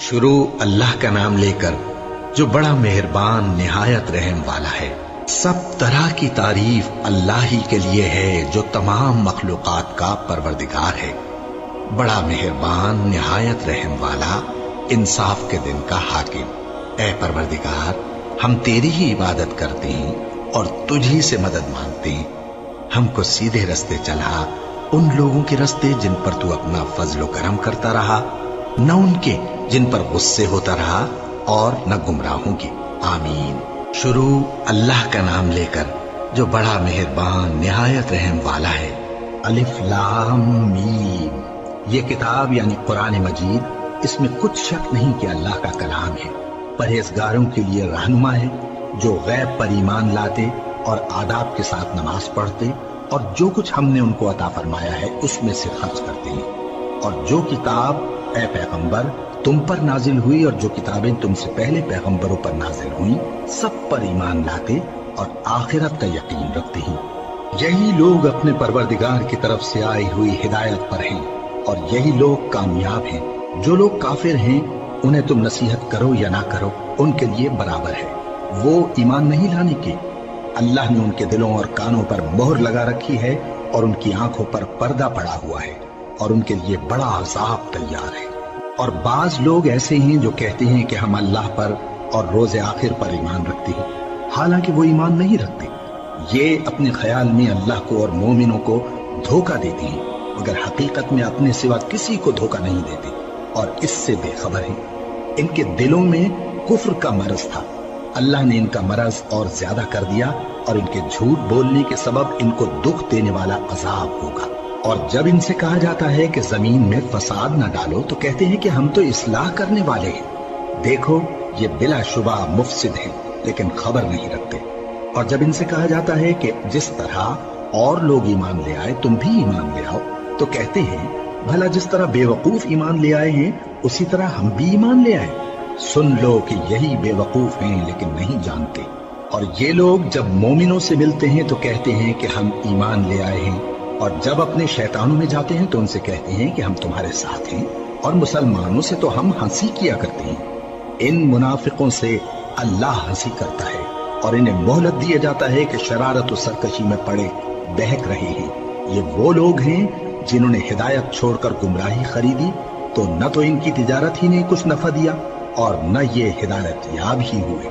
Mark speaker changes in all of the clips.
Speaker 1: شروع اللہ کا نام لے کر جو بڑا مہربان نہایت رحم والا ہے۔ سب طرح کی تعریف اللہ ہی کے لیے ہے جو تمام مخلوقات کا پروردگار ہے، بڑا مہربان نہایت رحم والا، انصاف کے دن کا حاکم۔ اے پروردگار، ہم تیری ہی عبادت کرتے ہیں اور تجھی سے مدد مانگتے ہیں۔ ہم کو سیدھے رستے چلا، ان لوگوں کے رستے جن پر تو اپنا فضل و کرم کرتا رہا، نہ ان کے جن پر غصے ہوتا رہا، اور نہ گمراہوں کی۔ آمین۔ شروع اللہ کا نام لے کر جو بڑا مہربان نہایت رحم والا ہے۔ الف لام میم۔ یہ کتاب یعنی قرآن مجید، اس میں کچھ شک نہیں کہ اللہ کا کلام ہے، پرہیزگاروں کے لیے رہنما ہے، جو غیب پر ایمان لاتے اور آداب کے ساتھ نماز پڑھتے اور جو کچھ ہم نے ان کو عطا فرمایا ہے اس میں سے خرچ کرتے ہیں، اور جو کتاب اے پیغمبر تم پر نازل ہوئی اور جو کتابیں تم سے پہلے پیغمبروں پر نازل ہوئیں سب پر ایمان لاتے اور آخرت کا یقین رکھتے ہیں۔ یہی لوگ اپنے پروردگار کی طرف سے آئی ہوئی ہدایت پر ہیں اور یہی لوگ کامیاب ہیں۔ جو لوگ کافر ہیں انہیں تم نصیحت کرو یا نہ کرو ان کے لیے برابر ہے، وہ ایمان نہیں لانے کے۔ اللہ نے ان کے دلوں اور کانوں پر مہر لگا رکھی ہے اور ان کی آنکھوں پر پردہ پڑا ہوا ہے اور ان کے لیے بڑا عذاب تیار ہے۔ اور بعض لوگ ایسے ہیں جو کہتے ہیں کہ ہم اللہ پر اور روز آخر پر ایمان رکھتے ہیں، حالانکہ وہ ایمان نہیں رکھتے۔ یہ اپنے خیال میں اللہ کو اور مومنوں کو دھوکہ دیتے ہیں، مگر حقیقت میں اپنے سوا کسی کو دھوکہ نہیں دیتے اور اس سے بے خبر ہیں۔ ان کے دلوں میں کفر کا مرض تھا، اللہ نے ان کا مرض اور زیادہ کر دیا اور ان کے جھوٹ بولنے کے سبب ان کو دکھ دینے والا عذاب ہوگا۔ اور جب ان سے کہا جاتا ہے کہ زمین میں فساد نہ ڈالو تو کہتے ہیں کہ ہم تو اصلاح کرنے والے ہیں۔ دیکھو یہ بلا شبہ مفسد ہیں لیکن خبر نہیں رکھتے۔ اور جب ان سے کہا جاتا ہے کہ جس طرح اور لوگ ایمان لے آئے تم بھی ایمان لے آؤ تو کہتے ہیں بھلا جس طرح بے وقوف ایمان لے آئے ہیں اسی طرح ہم بھی ایمان لے آئے۔ سن لو کہ یہی بے وقوف ہیں لیکن نہیں جانتے۔ اور یہ لوگ جب مومنوں سے ملتے ہیں تو کہتے ہیں کہ ہم ایمان لے آئے ہیں، اور جب اپنے شیطانوں میں جاتے ہیں تو ان سے کہتے ہیں کہ ہم تمہارے ساتھ ہیں، اور مسلمانوں سے تو ہم ہنسی کیا کرتے ہیں۔ ان منافقوں سے اللہ ہنسی کرتا ہے اور انہیں مہلت دیا جاتا ہے کہ شرارت و سرکشی میں پڑے بہک رہے ہیں۔ یہ وہ لوگ ہیں جنہوں نے ہدایت چھوڑ کر گمراہی خریدی، تو نہ تو ان کی تجارت ہی نے کچھ نفع دیا اور نہ یہ ہدایت یاب ہی ہوئے۔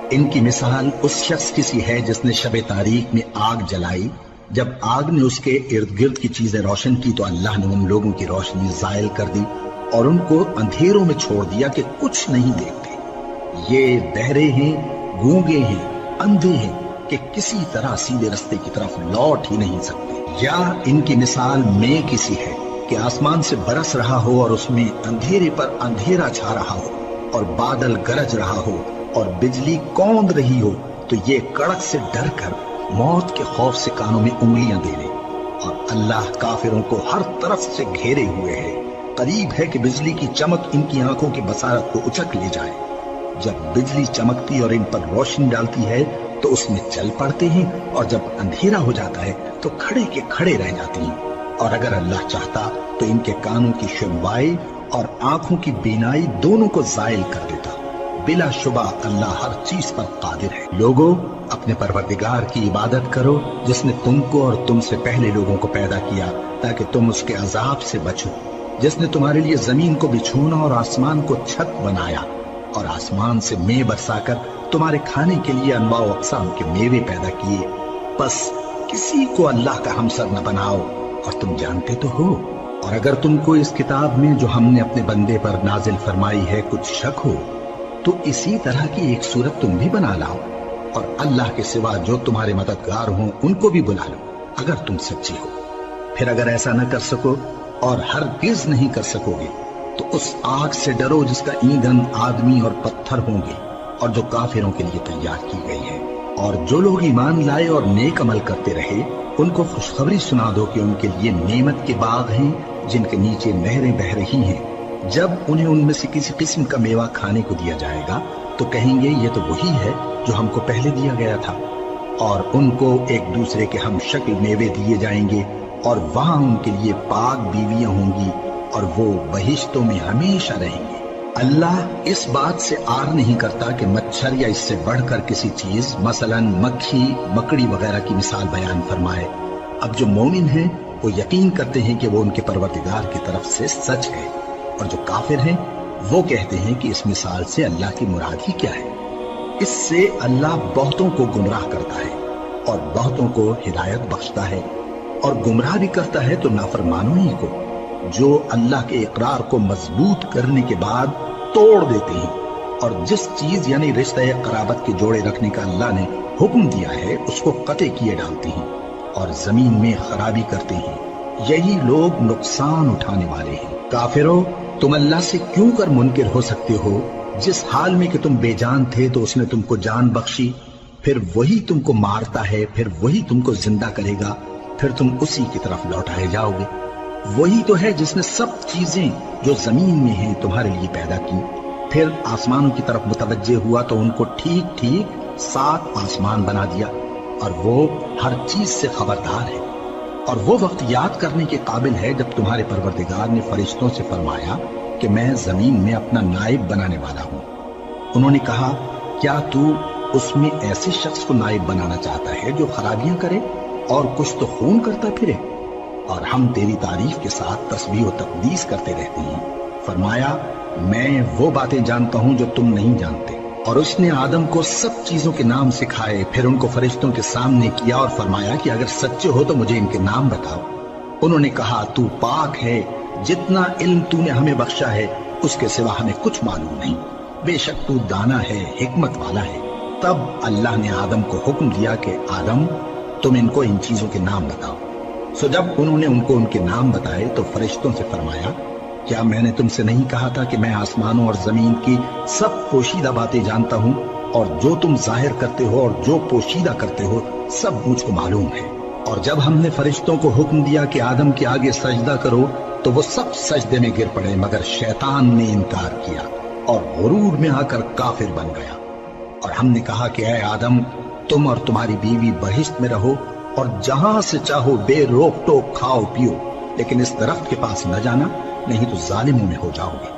Speaker 1: ان کی مثال اس شخص کی سی ہے جس نے شب تاریک میں آگ جلائی، جب آگ نے اس کے ارد گرد کی چیزیں روشن کی تو اللہ نے ان لوگوں کی روشنی زائل کر دی اور ان کو اندھیروں میں چھوڑ دیا کہ کچھ نہیں دیکھتے۔ یہ بہرے ہیں، گونگے ہیں، اندھے ہیں کہ کسی طرح سیدھے رستے کی طرف لوٹ ہی نہیں سکتے۔ یا ان کی مثال میں کسی ہے کہ آسمان سے برس رہا ہو اور اس میں اندھیرے پر اندھیرا چھا رہا ہو اور بادل گرج رہا ہو اور بجلی کوند رہی ہو، تو یہ کڑک سے ڈر کر موت کے خوف سے کانوں میں انگلیاں دے لے۔ اور اللہ کافروں کو ہر طرف سے گھیرے ہوئے ہے، قریب ہے کہ بجلی کی چمک ان کی آنکھوں کی بصارت کو اچک لے جائے۔ جب بجلی چمکتی اور ان پر روشنی ڈالتی ہے تو اس میں چل پڑتے ہیں، اور جب اندھیرا ہو جاتا ہے تو کھڑے کے کھڑے رہ جاتے ہیں۔ اور اگر اللہ چاہتا تو ان کے کانوں کی سنوائی اور آنکھوں کی بینائی دونوں کو زائل کر دیتا۔ بلا شبہ اللہ ہر چیز پر قادر ہے۔ لوگوں، اپنے پروردگار کی عبادت کرو جس نے تم کو اور تم سے پہلے لوگوں کو پیدا کیا تاکہ تم اس کے عذاب سے بچو، جس نے تمہارے لیے زمین کو بچھونا اور آسمان کو چھت بنایا اور آسمان سے مے برسا کر تمہارے کھانے کے لیے انواع و اقسام کے میوے پیدا کیے۔ بس کسی کو اللہ کا ہمسر نہ بناؤ، اور تم جانتے تو ہو۔ اور اگر تم کو اس کتاب میں جو ہم نے اپنے بندے پر نازل فرمائی ہے کچھ شک ہو تو اسی طرح کی ایک صورت تم بھی بنا لاؤ، اور اللہ کے سوا جو تمہارے مددگار ہوں ان کو بھی بلا لو اگر تم سچے ہو۔ پھر اگر ایسا نہ کر سکو اور ہرگز نہیں کر سکو گے تو اس آگ سے ڈرو جس کا ایندھن آدمی اور پتھر ہوں گے اور جو کافروں کے لیے تیار کی گئی ہے۔ اور جو لوگ ایمان لائے اور نیک عمل کرتے رہے ان کو خوشخبری سنا دو کہ ان کے لیے نعمت کے باغ ہیں جن کے نیچے نہریں بہہ رہی ہیں۔ جب انہیں ان میں سے کسی قسم کا میوہ کھانے کو دیا جائے گا تو کہیں گے یہ تو وہی ہے جو ہم کو پہلے دیا گیا تھا، اور ان کو ایک دوسرے کے ہم شکل میوے دیے جائیں گے، اور وہاں ان کے لیے پاک بیویاں ہوں گی اور وہ بہشتوں میں ہمیشہ رہیں گے۔ اللہ اس بات سے آر نہیں کرتا کہ مچھر یا اس سے بڑھ کر کسی چیز مثلاً مکھی مکڑی وغیرہ کی مثال بیان فرمائے۔ اب جو مومن ہیں وہ یقین کرتے ہیں کہ وہ ان کے پروردگار کی طرف سے سچ ہے، اور جو کافر ہیں وہ کہتے ہیں کہ اس مثال سے اللہ کی مراد ہی کیا ہے۔ اس سے اللہ بہتوں کو گمراہ کرتا ہے اور بہتوں کو ہدایت بخشتا ہے، اور گمراہ بھی کرتا ہے تو نافرمانوں ہی کو، جو اللہ کے اقرار کو مضبوط کرنے کے بعد توڑ دیتے ہیں، اور جس چیز یعنی رشتہ قرابت کے جوڑے رکھنے کا اللہ نے حکم دیا ہے اس کو قطع کیے ڈالتے ہیں اور زمین میں خرابی کرتے ہیں۔ یہی لوگ نقصان اٹھانے والے ہیں۔ کافرو، تم اللہ سے کیوں کر منکر ہو سکتے ہو؟ جس حال میں کہ تم بے جان تھے تو اس نے تم کو جان بخشی، پھر وہی تم کو مارتا ہے، پھر وہی تم کو زندہ کرے گا، پھر تم اسی کی طرف لوٹائے جاؤ گے۔ وہی تو ہے جس نے سب چیزیں جو زمین میں ہیں تمہارے لیے پیدا کی، پھر آسمانوں کی طرف متوجہ ہوا تو ان کو ٹھیک ٹھیک 7 آسمان بنا دیا، اور وہ ہر چیز سے خبردار ہے۔ اور وہ وقت یاد کرنے کے قابل ہے جب تمہارے پروردگار نے فرشتوں سے فرمایا کہ میں زمین میں اپنا نائب بنانے والا ہوں۔ انہوں نے کہا، کیا تو اس میں ایسے شخص کو نائب بنانا چاہتا ہے جو خرابیاں کرے اور کچھ تو خون کرتا پھرے؟ اور ہم تیری تعریف کے ساتھ تسبیح و تقدیس کرتے رہتے ہیں۔ فرمایا، میں وہ باتیں جانتا ہوں جو تم نہیں جانتے۔ اور اس نے آدم کو سب چیزوں کے نام سکھائے، پھر ان کو فرشتوں کے سامنے کیا اور فرمایا کہ اگر سچے ہو تو مجھے ان کے نام بتاؤ۔ انہوں نے کہا، تو پاک ہے، جتنا علم تو نے ہمیں بخشا ہے اس کے سوا ہمیں کچھ معلوم نہیں، بے شک تو دانا ہے، حکمت والا ہے۔ تب اللہ نے آدم کو حکم دیا کہ آدم، تم ان کو ان چیزوں کے نام بتاؤ۔ سو جب انہوں نے ان کو ان کے نام بتائے تو فرشتوں سے فرمایا، کیا میں نے تم سے نہیں کہا تھا کہ میں آسمانوں اور زمین کی سب پوشیدہ باتیں جانتا ہوں، اور جو تم ظاہر کرتے ہو اور جو پوشیدہ کرتے ہو سب مجھ کو معلوم ہے۔ اور جب ہم نے فرشتوں کو حکم دیا کہ آدم کے آگے سجدہ کرو تو وہ سب سجدے میں گر پڑے، مگر شیطان نے انکار کیا اور غرور میں آ کر کافر بن گیا۔ اور ہم نے کہا کہ اے آدم، تم اور تمہاری بیوی بہشت میں رہو اور جہاں سے چاہو بے روک ٹوک کھاؤ پیو، لیکن اس درخت کے پاس نہ جانا، نہیں تو ظالموں میں ہو جاؤ گے۔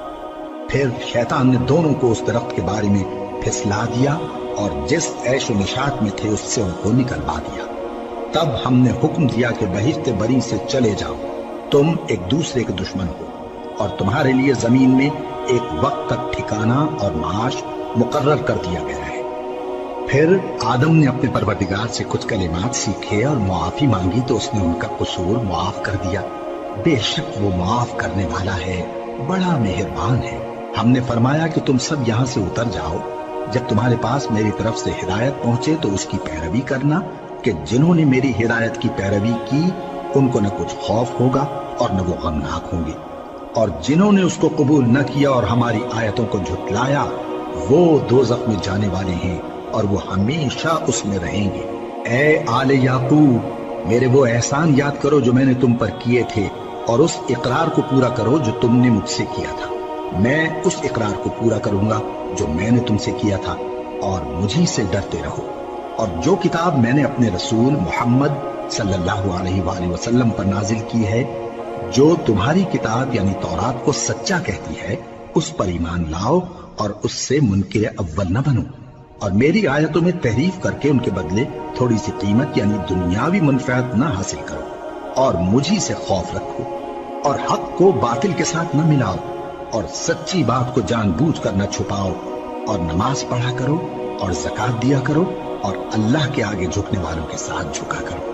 Speaker 1: پھر شیطان نے دونوں کو اس درخت کے بارے میں پھسلا دیا اور جس عیش و نشاط میں تھے اس سے ان کو نکلوا دیا۔ تب ہم نے حکم دیا کہ بہشت بری سے چلے جاؤ، تم ایک دوسرے کے دشمن ہو، اور تمہارے لیے زمین میں ایک وقت تک ٹھکانہ اور معاش مقرر کر دیا گیا ہے۔ پھر آدم نے اپنے پروردگار سے کچھ کلمات سیکھے اور معافی مانگی تو اس نے ان کا قصور معاف کر دیا۔ بے شک وہ معاف کرنے والا ہے، بڑا مہربان ہے۔ ہم نے فرمایا کہ تم سب یہاں سے اتر جاؤ، جب تمہارے پاس میری طرف سے ہدایت پہنچے تو اس کی پیروی کرنا، کہ جنہوں نے میری ہدایت کی پیروی کی ان کو نہ کچھ خوف ہوگا اور نہ وہ غمناک ہوں گے، اور جنہوں نے اس کو قبول نہ کیا اور ہماری آیتوں کو جھٹلایا وہ دوزخ میں جانے والے ہیں اور وہ ہمیشہ اس میں رہیں گے۔ اے آل یعقوب، میرے وہ احسان یاد کرو جو میں نے تم پر کیے تھے، اور اس اقرار کو پورا کرو جو تم نے مجھ سے کیا تھا۔ میں اس اقرار کو پورا کروں گا جو میں نے تم سے کیا تھا، اور مجھی سے ڈرتے رہو۔ اور جو کتاب میں نے اپنے رسول محمد صلی اللہ علیہ وآلہ وسلم پر نازل کی ہے، جو تمہاری کتاب یعنی تورات کو سچا کہتی ہے، اس پر ایمان لاؤ اور اس سے منکر اول نہ بنو، اور میری آیتوں میں تحریف کر کے ان کے بدلے تھوڑی سی قیمت یعنی دنیاوی منفعت نہ حاصل کرو، اور مجھی سے خوف رکھو، اور حق کو باطل کے ساتھ نہ ملاؤ، اور سچی بات کو جان بوجھ کر نہ چھپاؤ، اور نماز پڑھا کرو اور زکوٰۃ دیا کرو، اور اللہ کے آگے جھکنے والوں کے ساتھ جھکا کرو۔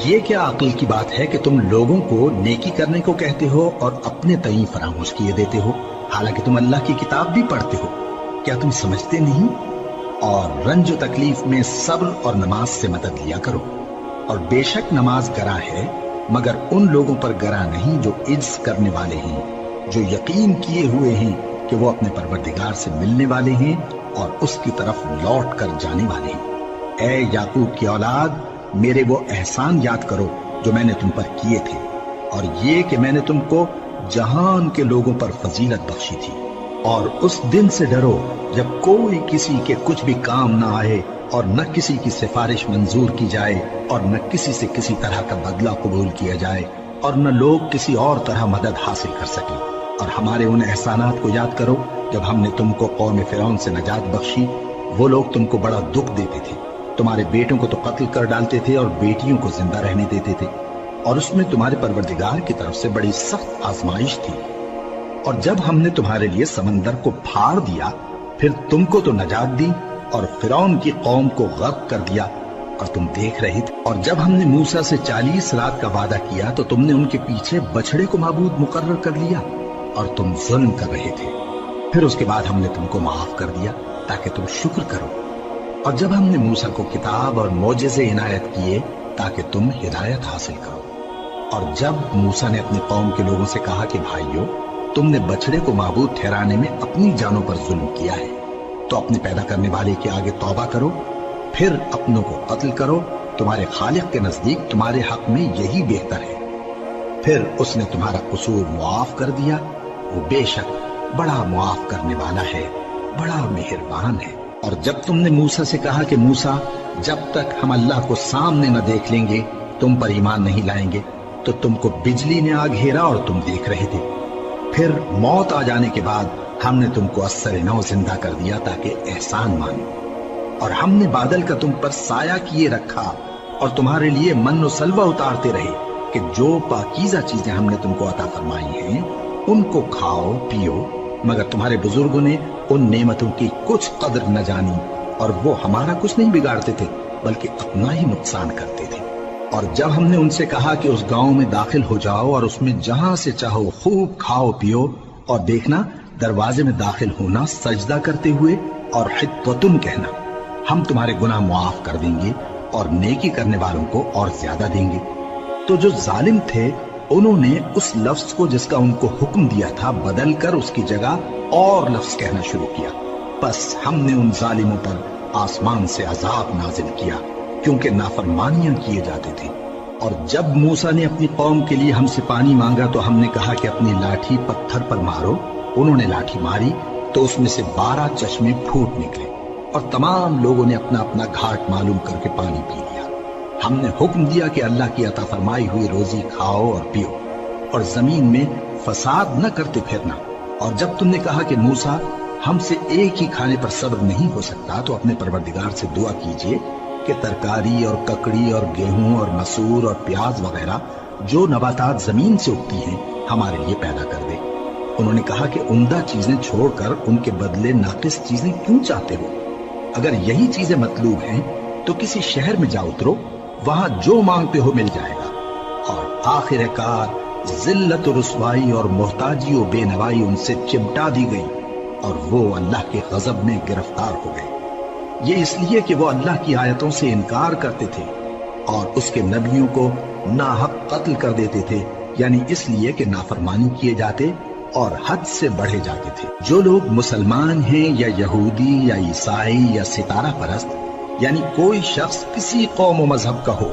Speaker 1: یہ کیا عقل کی بات ہے کہ تم لوگوں کو نیکی کرنے کو کہتے ہو اور اپنے تئیں فراموش کیے دیتے ہو، حالانکہ تم اللہ کی کتاب بھی پڑھتے ہو؟ کیا تم سمجھتے نہیں؟ اور رنج و تکلیف میں صبر اور نماز سے مدد لیا کرو، اور بے شک نماز گراں ہے، مگر ان لوگوں پر گراں نہیں جو عجز کرنے والے ہیں، جو یقین کیے ہوئے ہیں کہ وہ اپنے پروردگار سے ملنے والے ہیں اور اس کی طرف لوٹ کر جانے والے ہیں۔ اے یعقوب کی اولاد، میرے وہ احسان یاد کرو جو میں نے تم پر کیے تھے، اور یہ کہ میں نے تم کو جہان کے لوگوں پر فضیلت بخشی تھی۔ اور اس دن سے ڈرو جب کوئی کسی کے کچھ بھی کام نہ آئے، اور نہ کسی کی سفارش منظور کی جائے، اور نہ کسی سے کسی طرح کا بدلہ قبول کیا جائے، اور نہ لوگ کسی اور طرح مدد حاصل کر سکیں، اور ہمارے ان احسانات کو یاد کرو جب ہم نے تم کو قوم فرعون سے نجات بخشی۔ وہ لوگ تم کو بڑا دکھ دیتے تھے، تمہارے بیٹوں کو تو قتل کر ڈالتے تھے اور بیٹیوں کو زندہ رہنے دیتے تھے، اور اس میں تمہارے پروردگار کی طرف سے بڑی سخت آزمائش تھی۔ اور جب ہم نے تمہارے لیے سمندر کو پھاڑ دیا، پھر تم کو تو نجات دی اور فرعون کی قوم کو غرق کر دیا، اور تم دیکھ رہے تھے۔ اور جب ہم نے موسیٰ سے 40 رات کا وعدہ کیا تو تم نے ان کے پیچھے بچڑے کو معبود مقرر کر لیا اور تم ظلم کر رہے تھے۔ پھر اس کے بعد ہم نے تم کو معاف کر دیا تاکہ تم شکر کرو۔ اور جب ہم نے موسیٰ کو کتاب اور معجزے عنایت کیے تاکہ تم ہدایت حاصل کرو۔ اور جب موسیٰ نے اپنی قوم کے لوگوں سے کہا کہ بھائیو، تم نے بچڑے کو معبود ٹھہرانے میں اپنی جانوں پر ظلم کیا ہے، تو اپنے پیدا کرنے والے کے آگے توبہ کرو، پھر اپنوں کو قتل کرو، تمہارے خالق کے نزدیک تمہارے حق میں یہی بہتر ہے۔ پھر اس نے تمہارا قصور معاف کر دیا، وہ بے شک بڑا معاف کرنے والا ہے، بڑا مہربان ہے۔ اور جب تم نے موسیٰ سے کہا کہ موسیٰ، جب تک ہم اللہ کو سامنے نہ دیکھ لیں گے تم پر ایمان نہیں لائیں گے، تو تم کو بجلی نے آ گھیرا اور تم دیکھ رہے تھے۔ پھر موت آ جانے کے بعد ہم نے تم کو اثر نو زندہ کر دیا تاکہ احسان مانو۔ اور ہم نے بادل کا تم پر سایہ کیے رکھا اور تمہارے لیے من و سلوہ اتارتے رہے کہ جو پاکیزہ چیزیں ہم نے تم کو عطا فرمائی ہیں ان کو کھاؤ پیو، مگر تمہارے بزرگوں نے ان نعمتوں کی کچھ قدر نہ جانی، اور وہ ہمارا کچھ نہیں بگاڑتے تھے بلکہ اپنا ہی نقصان کرتے تھے۔ اور جب ہم نے ان سے کہا کہ اس گاؤں میں داخل ہو جاؤ اور اس میں جہاں سے چاہو خوب کھاؤ پیو، اور دیکھنا دروازے میں داخل ہونا سجدہ کرتے ہوئے اور حطتن کہنا، ہم تمہارے گناہ معاف کر دیں گے اور نیکی کرنے والوں کو اور زیادہ دیں گے، تو جو ظالم تھے انہوں نے اس لفظ کو جس کا ان کو حکم دیا تھا بدل کر اس کی جگہ اور لفظ کہنا شروع کیا۔ بس ہم نے ان ظالموں پر آسمان سے عذاب نازل کیا کیونکہ نافرمانیاں کیے جاتے تھے۔ اور جب موسیٰ نے اپنی قوم کے لیے ہم سے پانی مانگا تو ہم نے کہا کہ اپنی لاٹھی پتھر پر مارو۔ انہوں نے لاٹھی ماری تو اس میں سے 12 چشمے پھوٹ نکلے اور تمام لوگوں نے اپنا اپنا گھاٹ معلوم کر کے پانی پی لیا۔ ہم نے حکم دیا کہ اللہ کی عطا فرمائی ہوئی روزی کھاؤ اور پیو اور زمین میں فساد نہ کرتے پھرنا۔ اور جب تم نے کہا کہ موسیٰ ہم سے ایک ہی کھانے پر صبر نہیں ہو سکتا تو اپنے پروردگار سے دعا کیجئے کہ ترکاری اور ککڑی اور گیہوں اور مسور اور پیاز وغیرہ جو نباتات زمین سے اگتی ہیں ہمارے لیے پیدا کر دے۔ انہوں نے کہا کہ عمدہ چیزیں چھوڑ کر ان کے بدلے ناقص چیزیں کیوں چاہتے ہو؟ اگر یہی چیزیں مطلوب ہیں تو کسی شہر میں جا اترو، وہاں جو مانگتے ہو مل جائے گا۔ اور آخر کار ذلت و رسوائی اور محتاجی و بے نوائی ان سے چمٹا دی گئی اور وہ اللہ کے غضب میں گرفتار ہو گئے۔ یہ اس لیے کہ وہ اللہ کی آیتوں سے انکار کرتے تھے اور اس کے نبیوں کو ناحق قتل کر دیتے تھے، یعنی اس لیے کہ نافرمانی کیے جاتے اور حد سے بڑھے جاتے تھے۔ جو لوگ مسلمان ہیں یا یہودی یا عیسائی یا ستارہ پرست، یعنی کوئی شخص کسی قوم و مذہب کا ہو،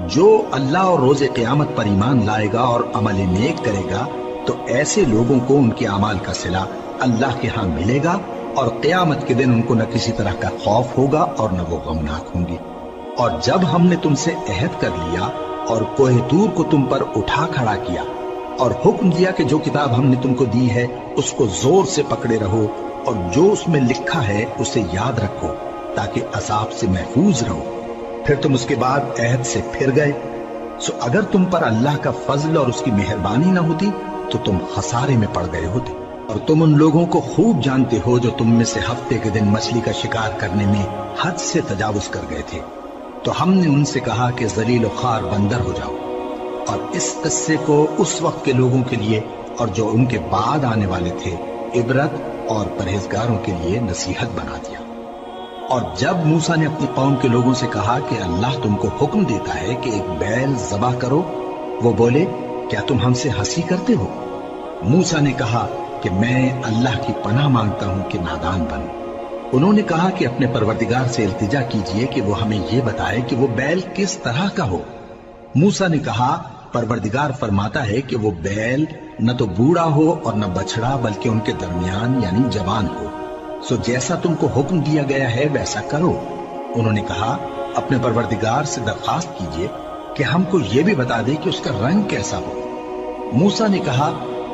Speaker 1: جو اللہ اور روز قیامت پر ایمان لائے گا اور عمل نیک کرے گا تو ایسے لوگوں کو ان کے اعمال کا صلہ اللہ کے ہاں ملے گا، اور قیامت کے دن ان کو نہ کسی طرح کا خوف ہوگا اور نہ وہ غمناک ہوں گے۔ اور جب ہم نے تم سے عہد کر لیا اور کوہ طور کو تم پر اٹھا کھڑا کیا اور حکم دیا کہ جو کتاب ہم نے تم کو دی ہے اس کو زور سے پکڑے رہو اور جو اس میں لکھا ہے اسے یاد رکھو تاکہ عذاب سے محفوظ رہو، پھر تم اس کے بعد عہد سے پھر گئے، سو اگر تم پر اللہ کا فضل اور اس کی مہربانی نہ ہوتی تو تم خسارے میں پڑ گئے ہوتے۔ اور تم ان لوگوں کو خوب جانتے ہو جو تم میں سے ہفتے کے دن مچھلی کا شکار کرنے میں حد سے تجاوز کر گئے تھے، تو ہم نے ان سے کہا کہ ذلیل و خوار بندر ہو جاؤ، اور اس قصے کو اس وقت کے لوگوں کے لیے اور جو ان کے بعد آنے والے تھے عبرت اور پرہیزگاروں کے لیے نصیحت بنا دیا۔ اور جب موسیٰ نے اپنی قوم کے لوگوں سے کہا کہ اللہ تم کو حکم دیتا ہے کہ ایک بیل ذبح کرو، وہ بولے کیا تم ہم سے ہنسی کرتے ہو؟ موسیٰ نے کہا کہ میں اللہ کی پناہ مانگتا ہوں کہ نادان بنوں۔ انہوں نے کہا کہ اپنے پروردگار سے التجا کیجئے کہ وہ ہمیں یہ بتائے کہ وہ بیل کس طرح کا ہو۔ موسیٰ نے کہا پروردگار فرماتا ہے کہ وہ بیل نہ تو بوڑھا ہو اور نہ بچڑا بلکہ ان کے درمیان یعنی جوان ہو، سو جیسا تم کو حکم دیا گیا ہے ویسا کرو۔ انہوں نے کہا اپنے پروردگار سے درخواست کیجئے کہ ہم کو یہ بھی بتا دے کہ اس کا رنگ کیسا ہو۔ موسیٰ نے کہا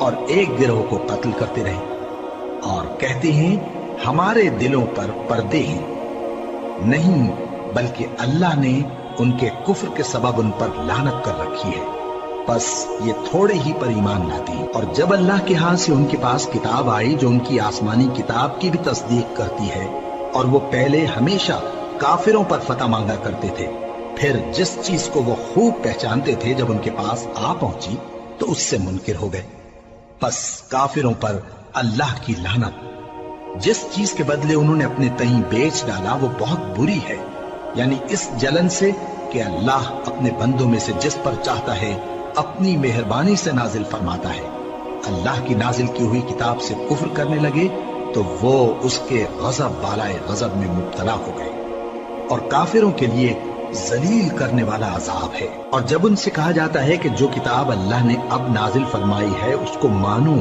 Speaker 1: اور ایک گروہ کو قتل کرتے رہے، اور کہتے ہیں ہمارے دلوں پر پردے ہیں، نہیں بلکہ اللہ نے ان کے کفر کے سبب ان پر لعنت کر رکھی ہے، بس یہ تھوڑے ہی پر ایمان لاتے ہیں۔ اور جب اللہ کے ہاں سے ان کے پاس کتاب آئی جو ان کی آسمانی کتاب کی بھی تصدیق کرتی ہے، اور وہ پہلے ہمیشہ کافروں پر فتح مانگا کرتے تھے، پھر جس چیز کو وہ خوب پہچانتے تھے جب ان کے پاس آ پہنچی تو اس سے منکر ہو گئے، بس کافروں پر اللہ کی لعنت۔ جس چیز کے بدلے انہوں نے اپنے تئیں بیچ ڈالا وہ بہت بری ہے، یعنی اس جلن سے کہ اللہ اپنے بندوں میں سے جس پر چاہتا ہے اپنی مہربانی سے نازل فرماتا ہے۔ اللہ کی نازل کی ہوئی کتاب سے کفر کرنے لگے تو وہ اس کے غضب بالائے غضب میں مبتلا ہو گئے، اور کافروں کے لیے ذلیل کرنے والا عذاب ہے۔ اور جب ان سے کہا جاتا ہے کہ جو کتاب اللہ نے اب نازل فرمائی ہے اس کو مانو،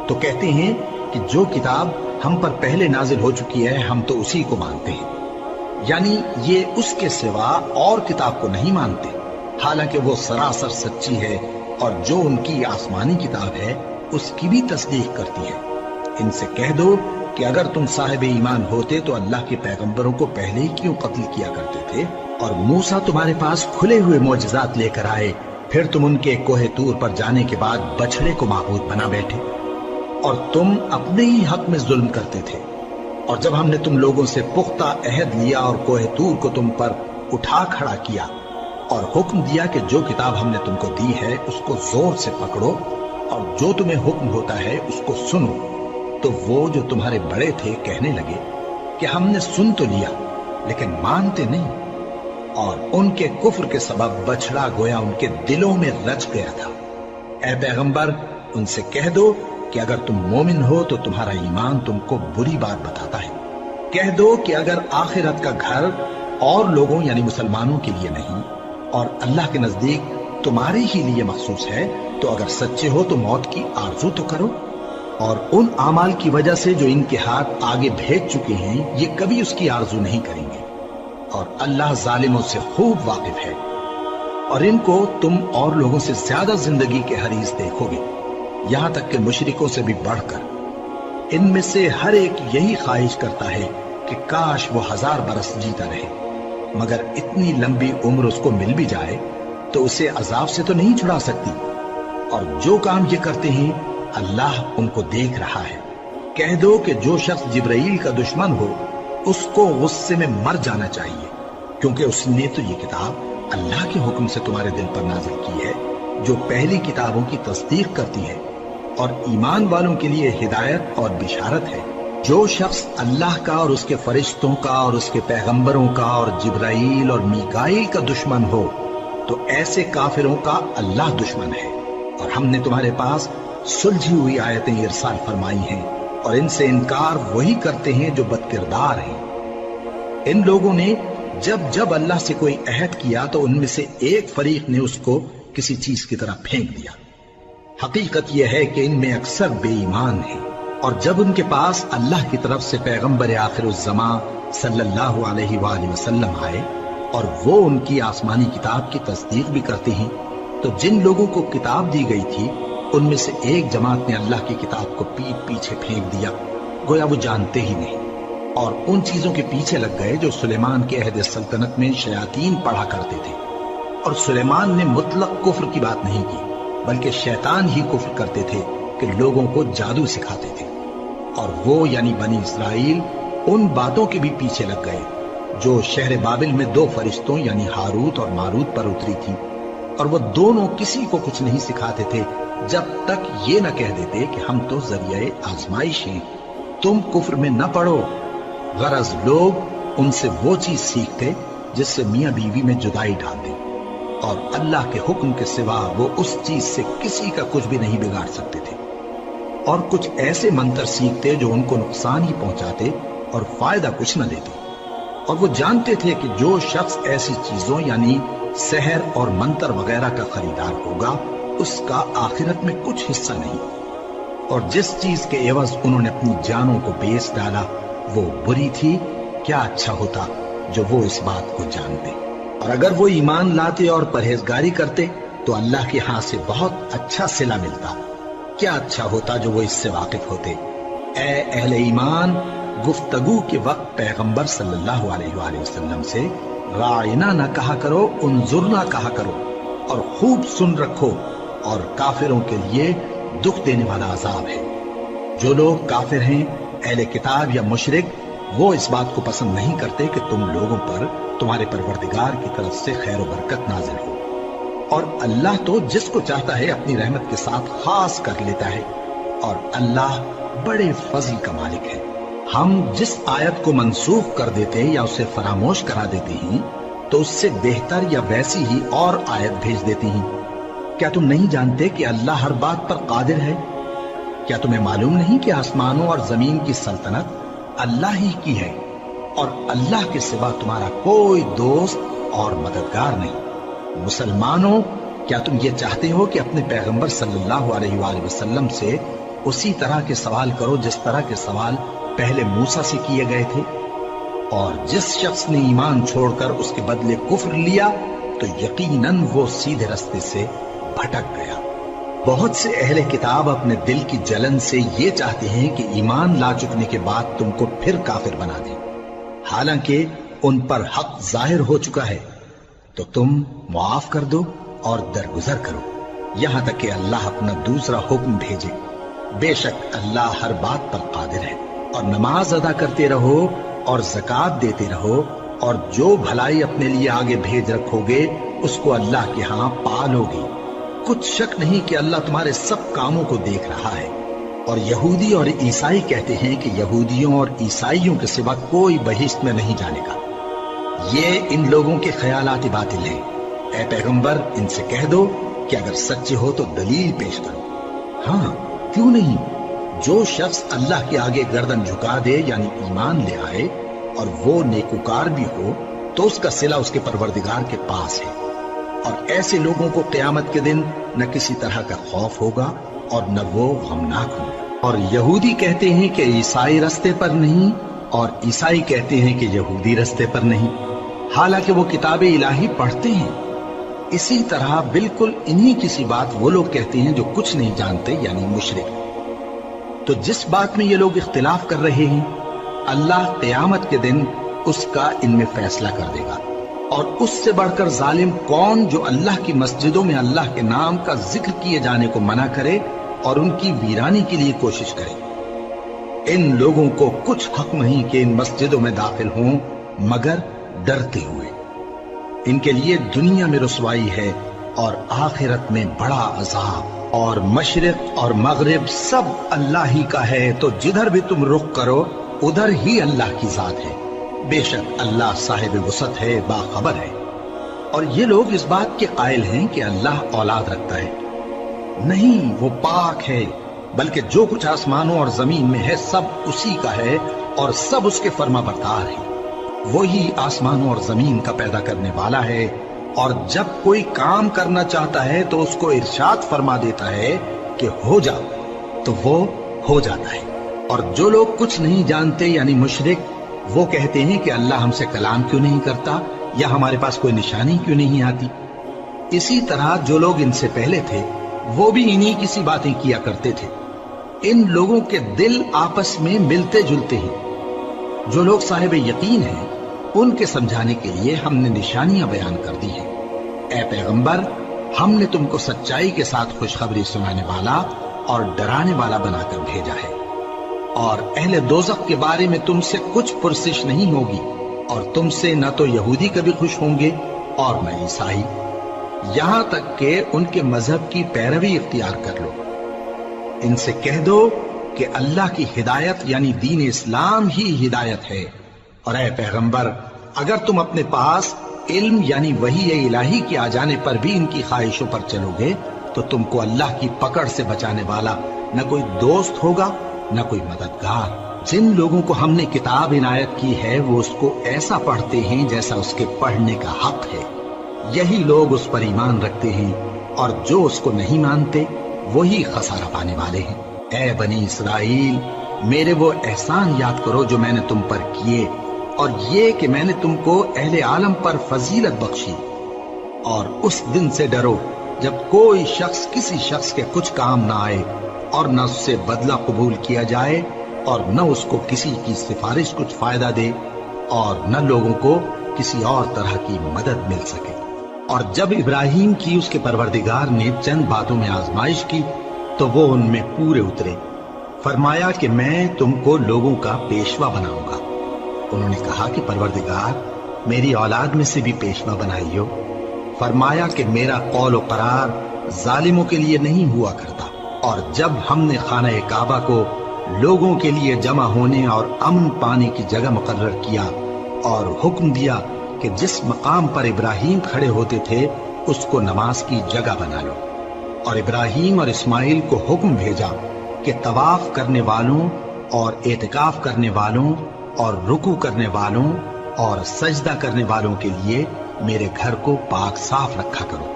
Speaker 1: تو کہتے ہیں کہ جو کتاب ہم پر پہلے نازل ہو چکی ہے ہم تو اسی کو مانتے ہیں، یعنی یہ اس کے سوا اور کتاب کو نہیں مانتے، حالانکہ وہ سراسر سچی ہے، اور جو ان کی آسمانی کتاب ہے اس کی بھی تصدیق کرتی ہے۔ ان سے کہہ دو کہ اگر تم صاحب ایمان ہوتے تو اللہ کے پیغمبروں کو پہلے ہی کیوں قتل کیا کرتے تھے؟ اور موسیٰ تمہارے پاس کھلے ہوئے معجزات لے کر آئے، پھر تم ان کے کوہ طور پر جانے کے بعد بچڑے کو معبود بنا بیٹھے، اور تم اپنے ہی حق میں ظلم کرتے تھے۔ اور جب ہم نے تم لوگوں سے پختہ عہد لیا اور کوہ طور کو تم پر اٹھا کھڑا کیا اور حکم دیا کہ جو کتاب ہم نے تم کو دی ہے اس کو زور سے پکڑو اور جو تمہیں حکم ہوتا ہے اس کو سنو، تو وہ جو تمہارے بڑے تھے کہنے لگے کہ ہم نے سن تو لیا لیکن مانتے نہیں، اور ان کے کفر کے سبب بچڑا گویا ان کے دلوں میں رچ گیا تھا۔ اے پیغمبر ان سے کہہ دو کہ اگر تم مومن ہو تو تمہارا ایمان تم کو بری بات بتاتا ہے۔ کہہ دو کہ اگر آخرت کا گھر اور لوگوں یعنی مسلمانوں کے لیے نہیں اور اللہ کے نزدیک تمہارے ہی لیے مخصوص ہے تو اگر سچے ہو تو موت کی آرزو تو کرو، اور ان اعمال کی وجہ سے جو ان کے ہاتھ آگے بھیج چکے ہیں یہ کبھی اس کی آرزو نہیں کریں گے، اور اللہ ظالموں سے خوب واقف ہے۔ اور ان کو تم اور لوگوں سے زیادہ زندگی کے حریص دیکھو گے، یہاں تک کہ مشرکوں سے بھی بڑھ کر۔ ان میں سے ہر ایک یہی خواہش کرتا ہے کہ کاش وہ 1000 برس جیتا رہے، مگر اتنی لمبی عمر اس کو مل بھی جائے تو اسے عذاب سے تو نہیں چھڑا سکتی، اور جو کام یہ کرتے ہیں اللہ ان کو دیکھ رہا ہے۔ کہہ دو کہ جو شخص جبرائیل کا دشمن ہو اس کو غصے میں مر جانا چاہیے، کیونکہ اس نے تو یہ کتاب اللہ کے حکم سے تمہارے دل پر نازل کی ہے جو پہلی کتابوں کی تصدیق کرتی ہے، اور ایمان والوں کے لیے ہدایت اور بشارت ہے۔ جو شخص اللہ کا اور اس کے فرشتوں کا اور اس کے پیغمبروں کا اور جبرائیل اور میکائیل کا دشمن ہو تو ایسے کافروں کا اللہ دشمن ہے۔ اور ہم نے تمہارے پاس سلجھی ہوئی آیتیں ارسال فرمائی ہیں، اور ان سے انکار وہی کرتے ہیں جو بد کردار ہیں۔ ان لوگوں نے جب اللہ سے کوئی عہد کیا تو ان میں سے ایک فریق نے اس کو کسی چیز کی طرح پھینک دیا۔ حقیقت یہ ہے کہ ان میں اکثر بے ایمان ہیں، اور جب ان کے پاس اللہ کی طرف سے پیغمبر آخر الزمان صلی اللہ علیہ وآلہ وسلم آئے اور وہ ان کی آسمانی کتاب کی تصدیق بھی کرتے ہیں، تو جن لوگوں کو کتاب دی گئی تھی ان میں سے ایک جماعت نے اللہ کی کتاب کو پیٹ پیچھے پھینک دیا، گویا وہ جانتے ہی نہیں، اور ان چیزوں کے پیچھے لگ گئے جو سلیمان کے عہد سلطنت میں شیاطین پڑھا کرتے تھے۔ اور سلیمان نے مطلق کفر کی بات نہیں کی، بلکہ شیطان ہی کفر کرتے تھے کہ لوگوں کو جادو سکھاتے تھے، اور وہ یعنی بنی اسرائیل ان باتوں کے بھی پیچھے لگ گئے جو شہر بابل میں 2 فرشتوں یعنی ہاروت اور ماروت پر اتری تھی، اور وہ دونوں کسی کو کچھ نہیں سکھاتے تھے جب تک یہ نہ کہہ دیتے کہ ہم تو ذریعہ آزمائش ہیں، تم کفر میں نہ پڑو۔ غرض لوگ ان سے وہ چیز سیکھتے جس سے میاں بیوی میں جدائی ڈال دے، اور اللہ کے حکم کے سوا وہ اس چیز سے کسی کا کچھ بھی نہیں بگاڑ سکتے تھے، اور کچھ ایسے منتر سیکھتے جو ان کو نقصان ہی پہنچاتے اور فائدہ کچھ نہ دیتے، اور وہ جانتے تھے کہ جو شخص ایسی چیزوں یعنی سحر اور منتر وغیرہ کا خریدار ہوگا اس کا آخرت میں کچھ حصہ نہیں، اور جس چیز کے عوض انہوں نے اپنی جانوں کو بیچ ڈالا وہ بری تھی، کیا اچھا ہوتا جو وہ اس بات کو جانتے۔ اور اگر وہ ایمان لاتے اور پرہیزگاری کرتے تو اللہ کے ہاں سے بہت اچھا صلہ ملتا، کیا اچھا ہوتا جو وہ اس سے واقف ہوتے۔ اے اہل ایمان، گفتگو کے وقت پیغمبر صلی اللہ علیہ وآلہ وسلم سے رائنا نہ کہا کرو، انظرنا کہا کرو، اور خوب سن رکھو، اور کافروں کے لیے دکھ دینے والا عذاب ہے۔ جو لوگ کافر ہیں، اہل کتاب یا مشرک، وہ اس بات کو پسند نہیں کرتے کہ تم لوگوں پر تمہارے پروردگار کی طرف سے خیر و برکت نازل ہو، اور اللہ تو جس کو چاہتا ہے اپنی رحمت کے ساتھ خاص کر لیتا ہے، اور اللہ بڑے فضل کا مالک ہے۔ ہم جس آیت کو منسوخ کر دیتے یا اسے فراموش کرا دیتے ہیں تو اس سے بہتر یا ویسی ہی اور آیت بھیج دیتی ہیں۔ کیا تم نہیں جانتے کہ اللہ ہر بات پر قادر ہے؟ کیا تمہیں معلوم نہیں کہ آسمانوں اور زمین کی سلطنت اللہ ہی کی ہے، اور اللہ کے سوا تمہارا کوئی دوست اور مددگار نہیں؟ مسلمانوں، کیا تم یہ چاہتے ہو کہ اپنے پیغمبر صلی اللہ علیہ وآلہ وسلم سے اسی طرح کے سوال کرو جس طرح کے سوال پہلے موسیٰ سے کیے گئے تھے؟ اور جس شخص نے ایمان چھوڑ کر اس کے بدلے کفر لیا تو یقیناً وہ سیدھے رستے سے بھٹک گیا۔ بہت سے اہل کتاب اپنے دل کی جلن سے یہ چاہتے ہیں کہ ایمان لا چکنے کے بعد تم کو پھر کافر بنا دیں، حالانکہ ان پر حق ظاہر ہو چکا ہے۔ تو تم معاف کر دو اور درگزر کرو یہاں تک کہ اللہ اپنا دوسرا حکم بھیجے۔ بے شک اللہ ہر بات پر قادر ہے۔ اور نماز ادا کرتے رہو اور زکوٰۃ دیتے رہو، اور جو بھلائی اپنے لیے آگے بھیج رکھو گے اس کو اللہ کے ہاں پالو گے۔ کچھ شک نہیں کہ اللہ تمہارے سب کاموں کو دیکھ رہا ہے۔ اور یہودی اور عیسائی کہتے ہیں کہ یہودیوں اور عیسائیوں کے سوا کوئی بہشت میں نہیں جانے گا۔ یہ ان لوگوں کے خیالات باطل ہیں۔ اے پیغمبر، ان سے کہہ دو کہ اگر سچے ہو تو دلیل پیش کرو۔ ہاں، کیوں نہیں؟ جو شخص اللہ کے آگے گردن جھکا دے، یعنی ایمان لے آئے، اور وہ نیکوکار بھی ہو، تو اس کا صلہ اس کے پروردگار کے پاس ہے۔ اور ایسے لوگوں کو قیامت کے دن نہ کسی طرح کا خوف ہوگا اور نہ وہ غمناک ہوں گے۔ اور یہودی کہتے ہیں کہ عیسائی رستے پر نہیں، اور عیسائی کہتے ہیں کہ یہودی رستے پر نہیں، حالانکہ وہ کتاب الہی پڑھتے ہیں۔ اسی طرح بالکل انہی کسی بات وہ لوگ کہتے ہیں جو کچھ نہیں جانتے، یعنی مشرک۔ تو جس بات میں یہ لوگ اختلاف کر رہے ہیں، اللہ قیامت کے دن اس کا ان میں فیصلہ کر دے گا۔ اور اس سے بڑھ کر ظالم کون جو اللہ کی مسجدوں میں اللہ کے نام کا ذکر کیے جانے کو منع کرے اور ان کی ویرانی کے لیے کوشش کرے۔ ان لوگوں کو کچھ حق نہیں کہ ان مسجدوں میں داخل ہوں مگر ڈرتے ہوئے۔ ان کے لیے دنیا میں رسوائی ہے اور آخرت میں بڑا عذاب۔ اور مشرق اور مغرب سب اللہ ہی کا ہے، تو جدھر بھی تم رخ کرو ادھر ہی اللہ کی ذات ہے۔ بے شک اللہ صاحب وسعت ہے، باخبر ہے۔ اور یہ لوگ اس بات کے قائل ہیں کہ اللہ اولاد رکھتا ہے۔ نہیں، وہ پاک ہے، بلکہ جو کچھ آسمانوں اور زمین میں ہے سب اسی کا ہے، اور سب اس کے فرما بردار ہیں۔ وہی آسمانوں اور زمین کا پیدا کرنے والا ہے، اور جب کوئی کام کرنا چاہتا ہے تو اس کو ارشاد فرما دیتا ہے کہ ہو جا، تو وہ ہو جاتا ہے۔ اور جو لوگ کچھ نہیں جانتے، یعنی مشرک، وہ کہتے ہیں کہ اللہ ہم سے کلام کیوں نہیں کرتا، یا ہمارے پاس کوئی نشانی کیوں نہیں آتی۔ اسی طرح جو لوگ ان سے پہلے تھے وہ بھی انہی کسی باتیں کیا کرتے تھے۔ ان لوگوں کے دل آپس میں ملتے جلتے ہیں۔ جو لوگ صاحب یقین ہیں ان کے سمجھانے کے لیے ہم نے نشانیاں بیان کر دی ہیں۔ اے پیغمبر، ہم نے تم کو سچائی کے ساتھ خوشخبری سنانے والا اور ڈرانے والا بنا کر بھیجا ہے۔ اور اہل دوزخ کے بارے میں تم سے کچھ پرسش نہیں ہوگی، اور تم سے نہ تو یہودی کبھی خوش ہوں گے اور نہ عیسائی، یہاں تک کہ ان کے مذہب کی پیروی اختیار کر لو۔ ان سے کہہ دو کہ اللہ کی ہدایت یعنی دین اسلام ہی ہدایت ہے۔ اور اے پیغمبر، اگر تم اپنے پاس علم یعنی وحی الہی کے آ جانے پر بھی ان کی خواہشوں پر چلو گے تو تم کو اللہ کی پکڑ سے بچانے والا نہ کوئی دوست ہوگا نہ کوئی مددگار۔ جن لوگوں کو ہم نے کتاب عنایت کی ہے وہ اس کو ایسا پڑھتے ہیں جیسا اس کے پڑھنے کا حق ہے، یہی لوگ اس پر ایمان رکھتے ہیں، اور جو اس کو نہیں مانتے وہی خسارہ پانے والے ہیں۔ اے بنی اسرائیل، میرے وہ احسان یاد کرو جو میں نے تم پر کیے، اور یہ کہ میں نے تم کو اہل عالم پر فضیلت بخشی۔ اور اس دن سے ڈرو جب کوئی شخص کسی شخص کے کچھ کام نہ آئے، اور نہ اس سے بدلہ قبول کیا جائے اور نہ اس کو کسی کی سفارش کچھ فائدہ دے اور نہ لوگوں کو کسی اور طرح کی مدد مل سکے۔ اور جب ابراہیم کی اس کے پروردگار نے چند باتوں میں آزمائش کی تو وہ ان میں پورے اترے۔ فرمایا کہ میں تم کو لوگوں کا پیشوا بناؤں گا۔ انہوں نے کہا کہ پروردگار میری اولاد میں سے بھی پیشوا بنائیو۔ فرمایا کہ میرا قول و قرار ظالموں کے لیے نہیں ہوا کرتا۔ اور جب ہم نے خانہ کعبہ کو لوگوں کے لیے جمع ہونے اور امن پانے کی جگہ مقرر کیا اور حکم دیا کہ جس مقام پر ابراہیم کھڑے ہوتے تھے اس کو نماز کی جگہ بنا لو، اور ابراہیم اور اسماعیل کو حکم بھیجا کہ طواف کرنے والوں اور اعتکاف کرنے والوں اور رکوع کرنے والوں اور سجدہ کرنے والوں کے لیے میرے گھر کو پاک صاف رکھا کرو۔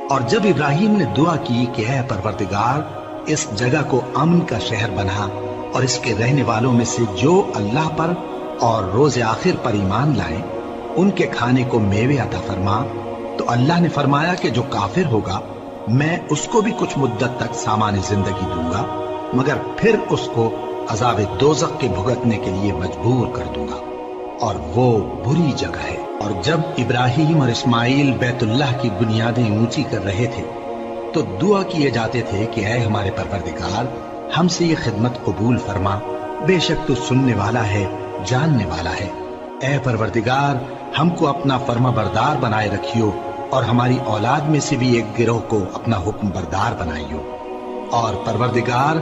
Speaker 1: اور جب ابراہیم نے دعا کی کہ اے پروردگار اس جگہ کو امن کا شہر بنا اور اس کے رہنے والوں میں سے جو اللہ پر اور روز آخر پر ایمان لائیں ان کے کھانے کو میوے عطا فرما، تو اللہ نے فرمایا کہ جو کافر ہوگا میں اس کو بھی کچھ مدت تک سامان زندگی دوں گا، مگر پھر اس کو عذاب دوزخ کے بھگتنے کے لیے مجبور کر دوں گا، اور وہ بری جگہ ہے۔ اور جب ابراہیم اور اسماعیل بیت اللہ کی بنیادیں اونچی کر رہے تھے تو دعا کیے جاتے تھے کہ اے ہمارے پروردگار ہم سے یہ خدمت قبول فرما، بے شک تو سننے والا ہے، جاننے والا ہے۔ اے پروردگار ہم کو اپنا فرما بردار بنائے رکھیو اور ہماری اولاد میں سے بھی ایک گروہ کو اپنا حکم بردار بنائیو، اور پروردگار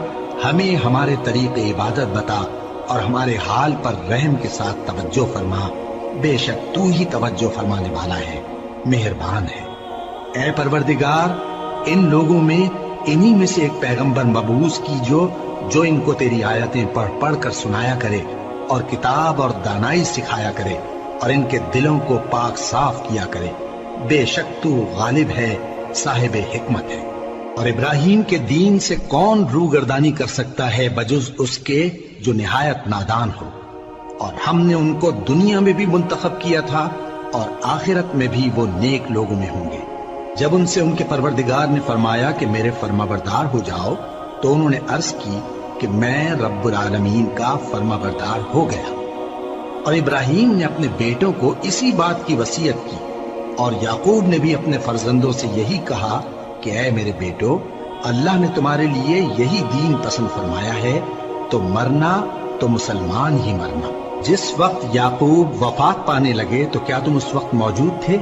Speaker 1: ہمیں ہمارے طریق عبادت بتا اور ہمارے حال پر رحم کے ساتھ توجہ فرما، بے شک تو ہی توجہ فرمانے والا ہے، مہربان ہے۔ اے پروردگار ان لوگوں میں انہی میں سے ایک پیغمبر مبعوث کیجو جو ان کو تیری آیتیں پڑھ پڑھ کر سنایا کرے اور کتاب اور دانائی سکھایا کرے اور ان کے دلوں کو پاک صاف کیا کرے، بے شک تو غالب ہے، صاحب حکمت ہے۔ اور ابراہیم کے دین سے کون روگردانی کر سکتا ہے بجز اس کے جو نہایت نادان ہو، اور ہم نے ان کو دنیا میں بھی منتخب کیا تھا اور آخرت میں بھی وہ نیک لوگوں میں ہوں گے۔ جب ان سے ان کے پروردگار نے فرمایا کہ میرے فرما بردار ہو جاؤ تو انہوں نے عرض کی کہ میں رب العالمین کا فرما بردار ہو گیا۔ اور ابراہیم نے اپنے بیٹوں کو اسی بات کی وصیت کی، اور یعقوب نے بھی اپنے فرزندوں سے یہی کہا کہ اے میرے بیٹو، اللہ نے تمہارے لیے یہی دین پسند فرمایا ہے، تو مرنا تو مسلمان ہی مرنا۔ جس وقت یعقوب وفات پانے لگے تو کیا تم اس وقت موجود تھے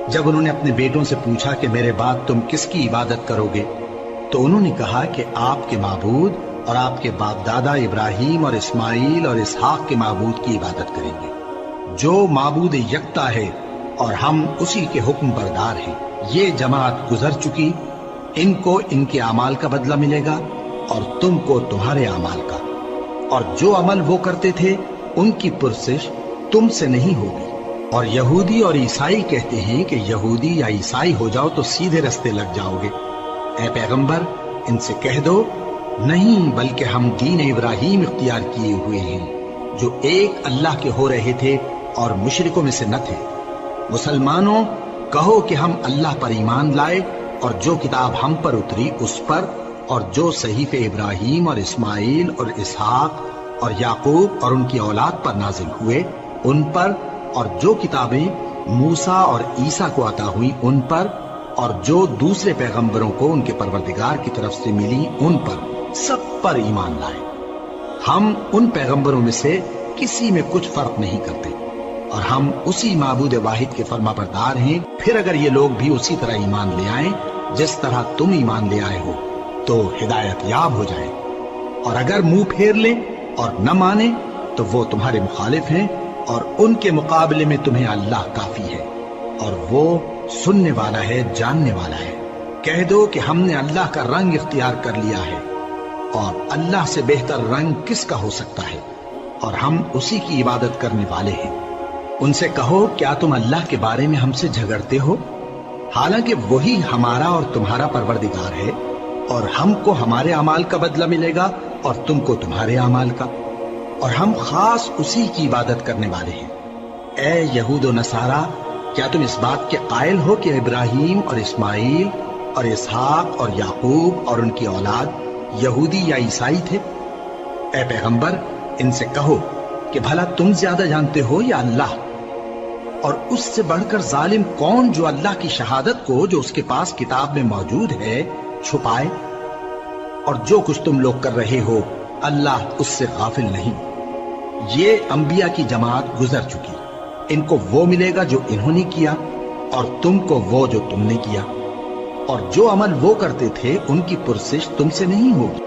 Speaker 1: جب انہوں نے اپنے بیٹوں سے پوچھا کہ میرے بعد تم کس کی عبادت کرو گے؟ تو انہوں نے کہا کہ آپ کے معبود اور آپ کے باپ دادا ابراہیم اور اسماعیل اور اسحاق کے معبود کی عبادت کریں گے، جو معبود یکتا ہے اور ہم اسی کے حکم بردار ہیں۔ یہ جماعت گزر چکی، ان کو ان کے اعمال کا بدلہ ملے گا اور تم کو تمہارے اعمال کا، اور جو عمل وہ کرتے تھے ان کی پرسش تم سے نہیں ہوگی۔ اور یہودی اور عیسائی کہتے ہیں کہ یہودی یا عیسائی ہو جاؤ تو سیدھے رستے لگ جاؤ گے۔ اے پیغمبر ان سے کہہ دو نہیں، بلکہ ہم دین ابراہیم اختیار کیے ہوئے ہیں جو ایک اللہ کے ہو رہے تھے اور مشرکوں میں سے نہ تھے۔ مسلمانوں کہو کہ ہم اللہ پر ایمان لائے اور جو کتاب ہم پر اتری اس پر، اور جو صحیفے ابراہیم اور اسماعیل اور اسحاق اور یعقوب اور ان کی اولاد پر نازل ہوئے ان پر، اور جو کتابیں موسیٰ اور عیسیٰ کو عطا ہوئی ان پر، اور جو دوسرے پیغمبروں کو ان کے پروردگار کی طرف سے ملی ان پر، سب پر ایمان لائے۔ ہم ان پیغمبروں میں سے کسی میں کچھ فرق نہیں کرتے، اور ہم اسی معبود واحد کے فرما بردار ہیں۔ پھر اگر یہ لوگ بھی اسی طرح ایمان لے آئیں جس طرح تم ایمان لے آئے ہو تو ہدایت یاب ہو جائیں، اور اگر منہ پھیر لیں اور نہ مانیں تو وہ تمہارے مخالف ہیں، اور ان کے مقابلے میں تمہیں اللہ کافی ہے، اور وہ سننے والا ہے، جاننے والا ہے۔ کہہ دو کہ ہم نے اللہ کا رنگ اختیار کر لیا ہے، اور اللہ سے بہتر رنگ کس کا ہو سکتا ہے، اور ہم اسی کی عبادت کرنے والے ہیں۔ ان سے کہو کیا تم اللہ کے بارے میں ہم سے جھگڑتے ہو، حالانکہ وہی ہمارا اور تمہارا پروردگار ہے، اور ہم کو ہمارے اعمال کا بدلہ ملے گا اور تم کو تمہارے اعمال کا، اور ہم خاص اسی کی عبادت کرنے والے ہیں۔ اے یہود و نصارا، کیا تم اس بات کے قائل ہو کہ ابراہیم اور اسماعیل اور اسحاق اور یعقوب اور ان کی اولاد یہودی یا عیسائی تھے؟ اے پیغمبر ان سے کہو کہ بھلا تم زیادہ جانتے ہو یا اللہ؟ اور اس سے بڑھ کر ظالم کون جو اللہ کی شہادت کو جو اس کے پاس کتاب میں موجود ہے چھپائے؟ اور جو کچھ تم لوگ کر رہے ہو اللہ اس سے غافل نہیں۔ یہ انبیاء کی جماعت گزر چکی، ان کو وہ ملے گا جو انہوں نے کیا اور تم کو وہ جو تم نے کیا، اور جو عمل وہ کرتے تھے ان کی پرسش تم سے نہیں ہوگی۔